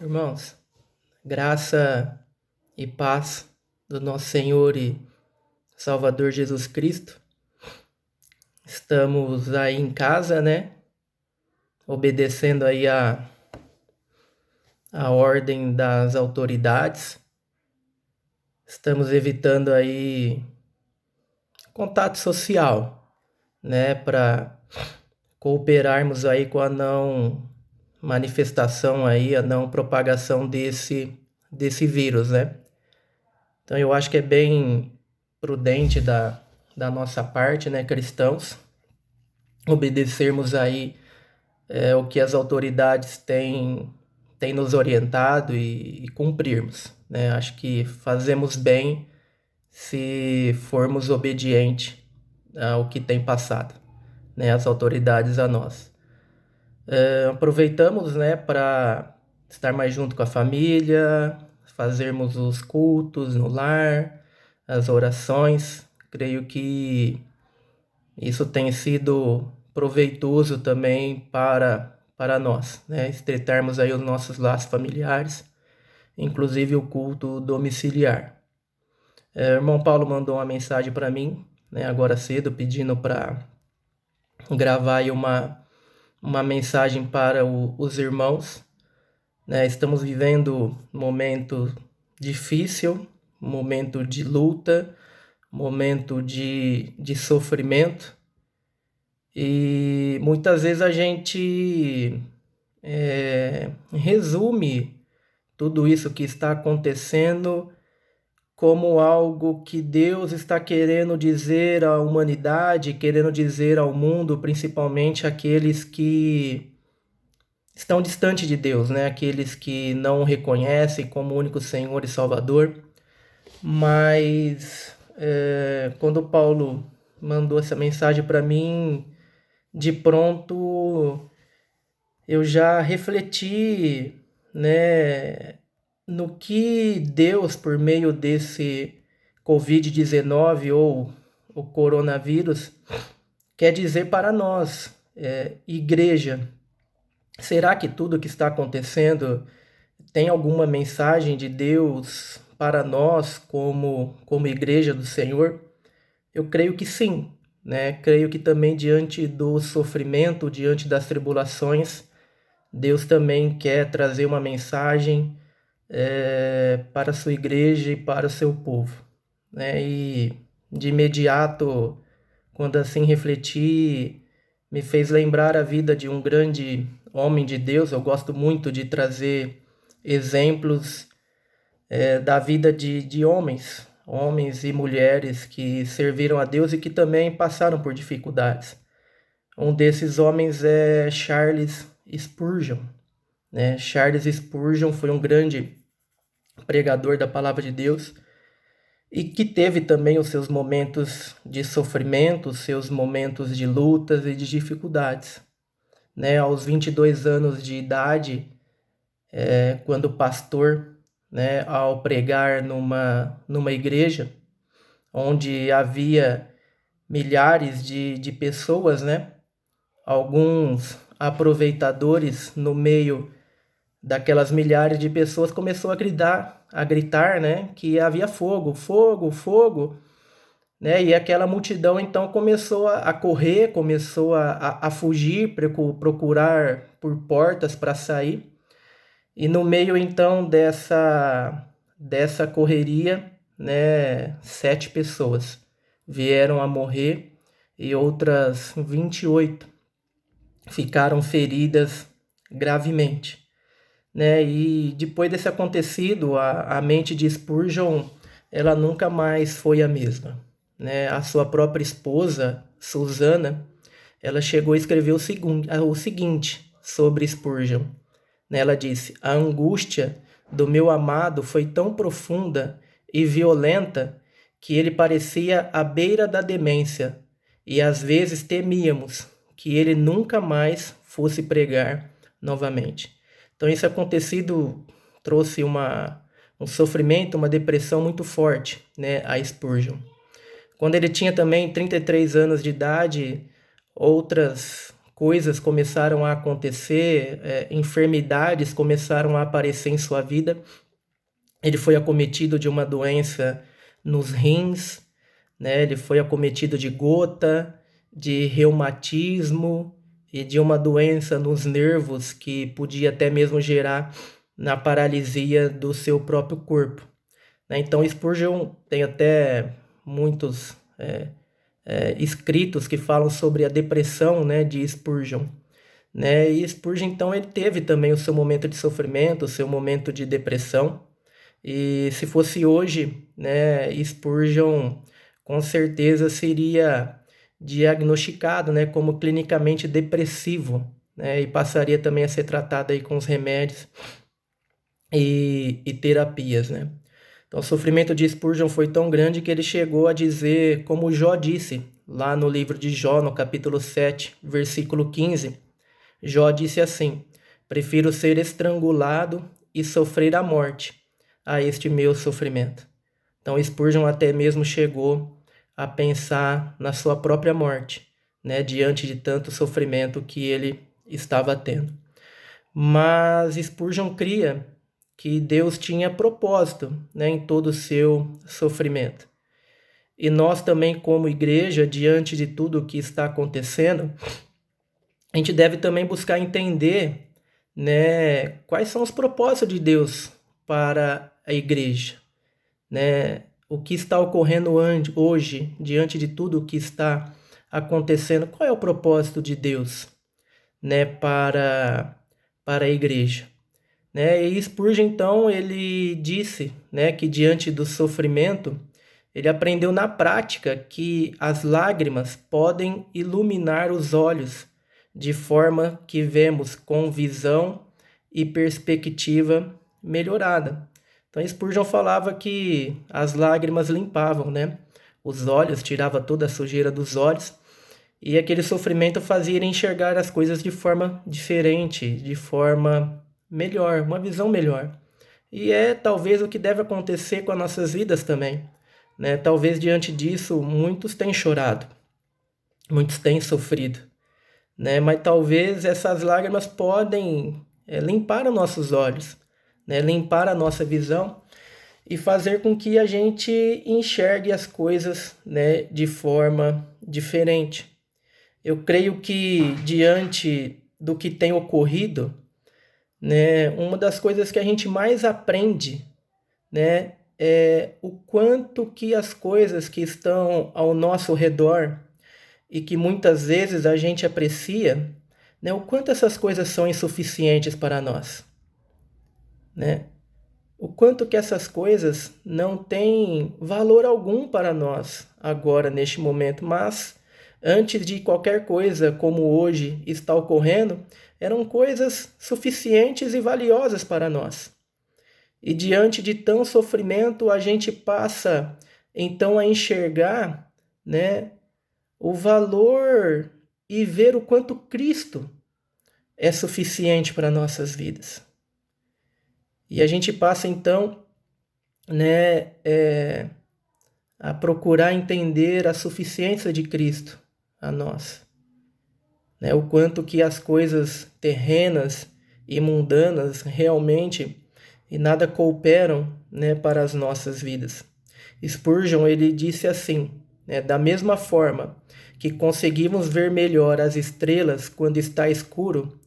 Irmãos, graça e paz do nosso Senhor e Salvador Jesus Cristo. Estamos aí em casa, né? Obedecendo aí a ordem das autoridades. Estamos evitando aí contato social, né? Para cooperarmos aí com a não manifestação aí, a não propagação desse vírus, né? Então eu acho que é bem prudente da nossa parte, né, cristãos, obedecermos aí o que as autoridades têm nos orientado e cumprirmos, né? Acho que fazemos bem se formos obedientes ao que tem passado, né, as autoridades a nós. Aproveitamos, né, para estar mais junto com a família, fazermos os cultos no lar, as orações. Creio que isso tem sido proveitoso também para nós, né? Estreitarmos aí os nossos laços familiares, inclusive o culto domiciliar. O irmão Paulo mandou uma mensagem para mim, né, agora cedo, pedindo para gravar aí uma mensagem para os irmãos, né? Estamos vivendo um momento difícil, um momento de luta, um momento de sofrimento, e muitas vezes a gente resume tudo isso que está acontecendo como algo que Deus está querendo dizer à humanidade, querendo dizer ao mundo, principalmente aqueles que estão distantes de Deus, né? Aqueles que não o reconhecem como único Senhor e Salvador. Mas quando Paulo mandou essa mensagem para mim, de pronto eu já refleti, né, no que Deus, por meio desse Covid-19 ou o coronavírus, quer dizer para nós, igreja. Será que tudo que está acontecendo tem alguma mensagem de Deus para nós como igreja do Senhor? Eu creio que sim, né? Creio que também diante do sofrimento, diante das tribulações, Deus também quer trazer uma mensagem para a sua igreja e para o seu povo, né? E de imediato, quando assim refleti, me fez lembrar a vida de um grande homem de Deus. Eu gosto muito de trazer exemplos da vida de homens e mulheres que serviram a Deus e que também passaram por dificuldades. Um desses homens é Charles Spurgeon, né? Charles Spurgeon foi um grande pregador da palavra de Deus e que teve também os seus momentos de sofrimento, os seus momentos de lutas e de dificuldades, né? Aos 22 anos de idade, quando pastor, né, ao pregar numa igreja onde havia milhares de pessoas, né? Alguns aproveitadores no meio daquelas milhares de pessoas começou a gritar, né, que havia fogo, fogo, fogo, né? E aquela multidão então começou a correr, começou a fugir, procurar por portas para sair. E no meio então dessa correria, né, 7 pessoas vieram a morrer e outras 28 ficaram feridas gravemente, né? E depois desse acontecido, a mente de Spurgeon, ela nunca mais foi a mesma, né? A sua própria esposa, Susana, ela chegou a escrever o seguinte sobre Spurgeon, né? Ela disse: a angústia do meu amado foi tão profunda e violenta que ele parecia à beira da demência, e às vezes temíamos que ele nunca mais fosse pregar novamente. Então, esse acontecido trouxe um sofrimento, uma depressão muito forte, né, a Spurgeon. Quando ele tinha também 33 anos de idade, outras coisas começaram a acontecer, enfermidades começaram a aparecer em sua vida. Ele foi acometido de uma doença nos rins, né? Ele foi acometido de gota, de reumatismo e de uma doença nos nervos que podia até mesmo gerar na paralisia do seu próprio corpo, né? Então Spurgeon tem até muitos escritos que falam sobre a depressão, né, de Spurgeon, né? E Spurgeon então ele teve também o seu momento de sofrimento, o seu momento de depressão. E se fosse hoje, né, Spurgeon com certeza seria diagnosticado, né, como clinicamente depressivo, né, e passaria também a ser tratado aí com os remédios e terapias, né. Então o sofrimento de Spurgeon foi tão grande que ele chegou a dizer, como Jó disse, lá no livro de Jó, no capítulo 7, versículo 15, Jó disse assim: prefiro ser estrangulado e sofrer a morte a este meu sofrimento. Então Spurgeon até mesmo chegou a pensar na sua própria morte, né, diante de tanto sofrimento que ele estava tendo. Mas Spurgeon cria que Deus tinha propósito, né, em todo o seu sofrimento. E nós também, como igreja, diante de tudo o que está acontecendo, a gente deve também buscar entender, né, quais são os propósitos de Deus para a igreja, né? O que está ocorrendo hoje, diante de tudo o que está acontecendo, qual é o propósito de Deus, né, para a igreja, né? E Spurgeon então ele disse, né, que diante do sofrimento ele aprendeu na prática que as lágrimas podem iluminar os olhos de forma que vemos com visão e perspectiva melhorada. Então Spurgeon falava que as lágrimas limpavam, né, os olhos, tirava toda a sujeira dos olhos, e aquele sofrimento fazia ele enxergar as coisas de forma diferente, de forma melhor, uma visão melhor. E é talvez o que deve acontecer com as nossas vidas também, né? Talvez diante disso muitos tenham chorado, muitos têm sofrido, né? Mas talvez essas lágrimas podem limpar os nossos olhos, né? Limpar a nossa visão e fazer com que a gente enxergue as coisas, né, de forma diferente. Eu creio que diante do que tem ocorrido, né, uma das coisas que a gente mais aprende, né, é o quanto que as coisas que estão ao nosso redor e que muitas vezes a gente aprecia, né, o quanto essas coisas são insuficientes para nós, né? O quanto que essas coisas não têm valor algum para nós agora, neste momento, mas antes de qualquer coisa como hoje está ocorrendo, eram coisas suficientes e valiosas para nós. E diante de tão sofrimento, a gente passa então a enxergar, né, o valor e ver o quanto Cristo é suficiente para nossas vidas. E a gente passa então, né, a procurar entender a suficiência de Cristo a nós, né, o quanto que as coisas terrenas e mundanas realmente e nada cooperam, né, para as nossas vidas. Spurgeon ele disse assim, né, da mesma forma que conseguimos ver melhor as estrelas quando está escuro,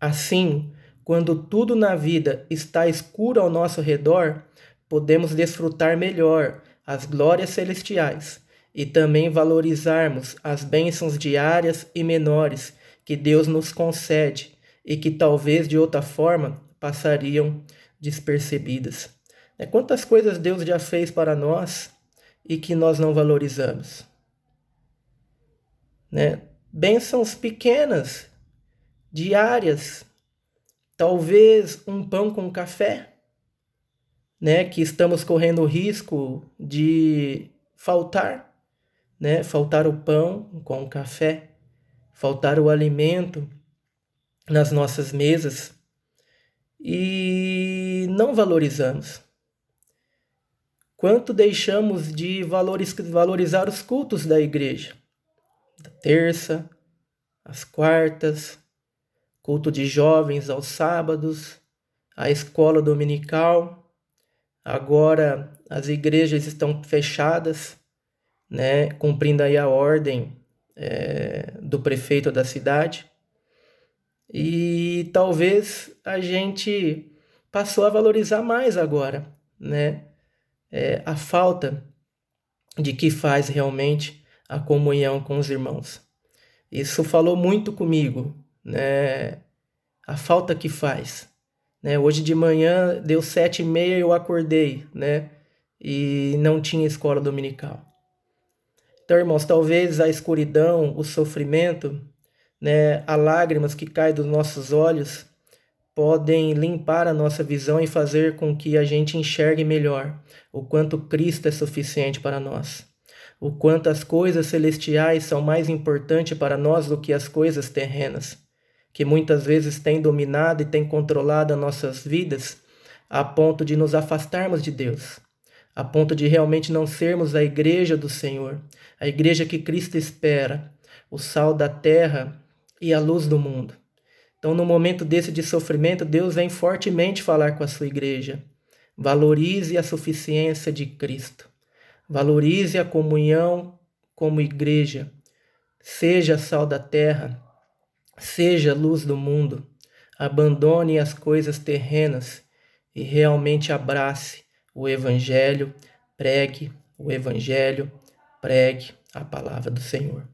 assim, quando tudo na vida está escuro ao nosso redor, podemos desfrutar melhor as glórias celestiais e também valorizarmos as bênçãos diárias e menores que Deus nos concede e que talvez de outra forma passariam despercebidas. Quantas coisas Deus já fez para nós e que nós não valorizamos, né? Bênçãos pequenas, diárias, talvez um pão com café, né? Que estamos correndo o risco de faltar, né? Faltar o pão com o café, faltar o alimento nas nossas mesas e não valorizamos. Quanto deixamos de valorizar os cultos da igreja? Da terça, às quartas, culto de jovens aos sábados, a escola dominical. Agora as igrejas estão fechadas, né, cumprindo aí a ordem do prefeito da cidade. E talvez a gente passou a valorizar mais agora, né, a falta de que faz realmente a comunhão com os irmãos. Isso falou muito comigo, né, a falta que faz. Né? Hoje de manhã deu 7h30 e eu acordei, né, e não tinha escola dominical. Então, irmãos, talvez a escuridão, o sofrimento, né, as lágrimas que caem dos nossos olhos podem limpar a nossa visão e fazer com que a gente enxergue melhor o quanto Cristo é suficiente para nós, o quanto as coisas celestiais são mais importantes para nós do que as coisas terrenas, que muitas vezes têm dominado e têm controlado as nossas vidas a ponto de nos afastarmos de Deus, a ponto de realmente não sermos a igreja do Senhor, a igreja que Cristo espera, o sal da terra e a luz do mundo. Então, no momento desse de sofrimento, Deus vem fortemente falar com a sua igreja. Valorize a suficiência de Cristo. Valorize a comunhão como igreja. Seja sal da terra. Seja luz do mundo. Abandone as coisas terrenas e realmente abrace o Evangelho. Pregue o Evangelho. Pregue a palavra do Senhor.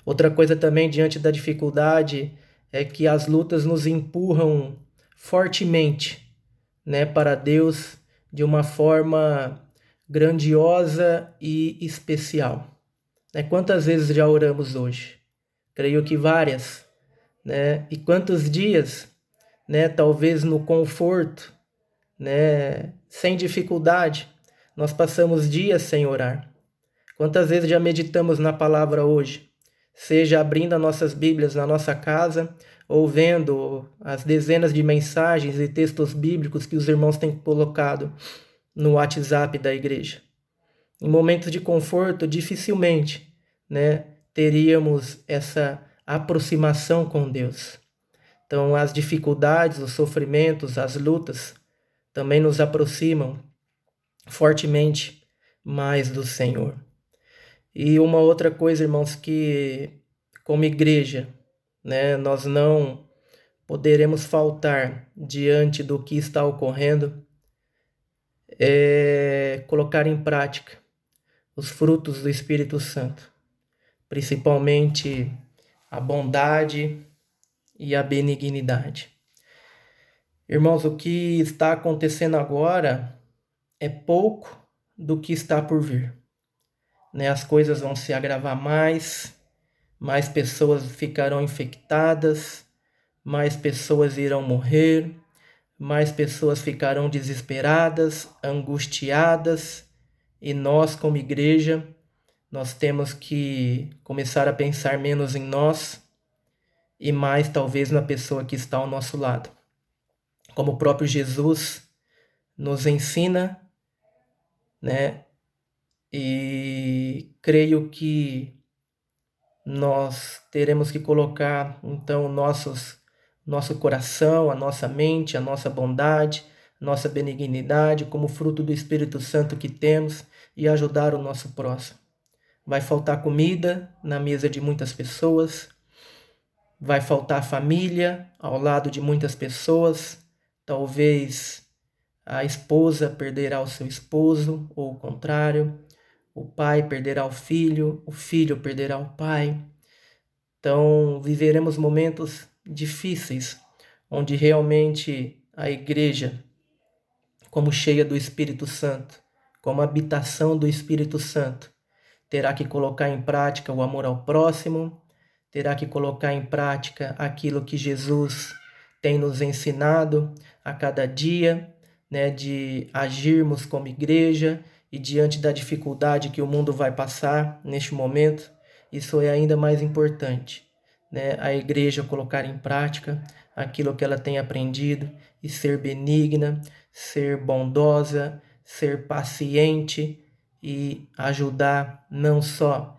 Outra coisa também diante da dificuldade é que as lutas nos empurram fortemente, né, para Deus de uma forma grandiosa e especial. Né? Quantas vezes já oramos hoje? Creio que várias. Né? E quantos dias, né, talvez no conforto, né, sem dificuldade, nós passamos dias sem orar. Quantas vezes já meditamos na palavra hoje? Seja abrindo as nossas Bíblias na nossa casa, ou vendo as dezenas de mensagens e textos bíblicos que os irmãos têm colocado no WhatsApp da igreja. Em momentos de conforto, dificilmente, né, teríamos essa aproximação com Deus. Então, as dificuldades, os sofrimentos, as lutas também nos aproximam fortemente mais do Senhor. E uma outra coisa, irmãos, que como igreja, né, nós não poderemos faltar diante do que está ocorrendo é colocar em prática os frutos do Espírito Santo, principalmente a bondade e a benignidade. Irmãos, o que está acontecendo agora é pouco do que está por vir. Né? As coisas vão se agravar mais pessoas ficarão infectadas, mais pessoas irão morrer, mais pessoas ficarão desesperadas, angustiadas, e nós, como igreja, nós temos que começar a pensar menos em nós e mais talvez na pessoa que está ao nosso lado. Como o próprio Jesus nos ensina, né? E creio que nós teremos que colocar, então, nosso coração, a nossa mente, a nossa bondade, nossa benignidade como fruto do Espírito Santo que temos e ajudar o nosso próximo. Vai faltar comida na mesa de muitas pessoas, vai faltar família ao lado de muitas pessoas, talvez a esposa perderá o seu esposo, ou o contrário, o pai perderá o filho perderá o pai. Então, viveremos momentos difíceis, onde realmente a igreja, como cheia do Espírito Santo, como habitação do Espírito Santo, terá que colocar em prática o amor ao próximo, terá que colocar em prática aquilo que Jesus tem nos ensinado a cada dia, né, de agirmos como igreja e diante da dificuldade que o mundo vai passar neste momento, isso é ainda mais importante, né, a igreja colocar em prática aquilo que ela tem aprendido e ser benigna, ser bondosa, ser paciente e ajudar não só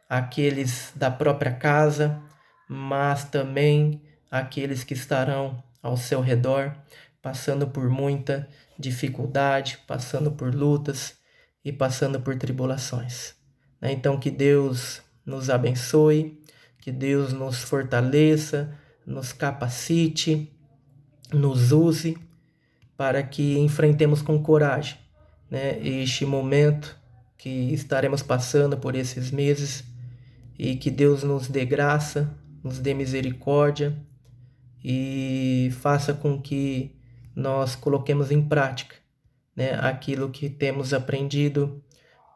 aqueles da própria casa, mas também aqueles que estarão ao seu redor, passando por muita dificuldade, passando por lutas e passando por tribulações. Então, que Deus nos abençoe, que Deus nos fortaleça, nos capacite, nos use para que enfrentemos com coragem, este momento que estaremos passando por esses meses, e que Deus nos dê graça, nos dê misericórdia e faça com que nós coloquemos em prática, aquilo que temos aprendido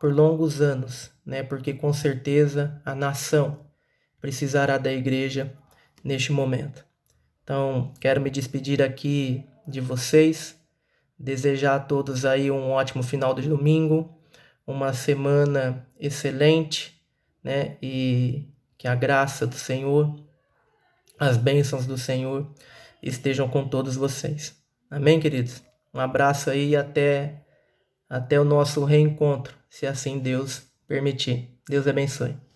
por longos anos, porque com certeza a nação precisará da igreja neste momento. Então, quero me despedir aqui de vocês, desejar a todos aí um ótimo final de domingo, uma semana excelente, e que a graça do Senhor, as bênçãos do Senhor estejam com todos vocês. Amém, queridos? Um abraço aí e até o nosso reencontro, se assim Deus permitir. Deus abençoe.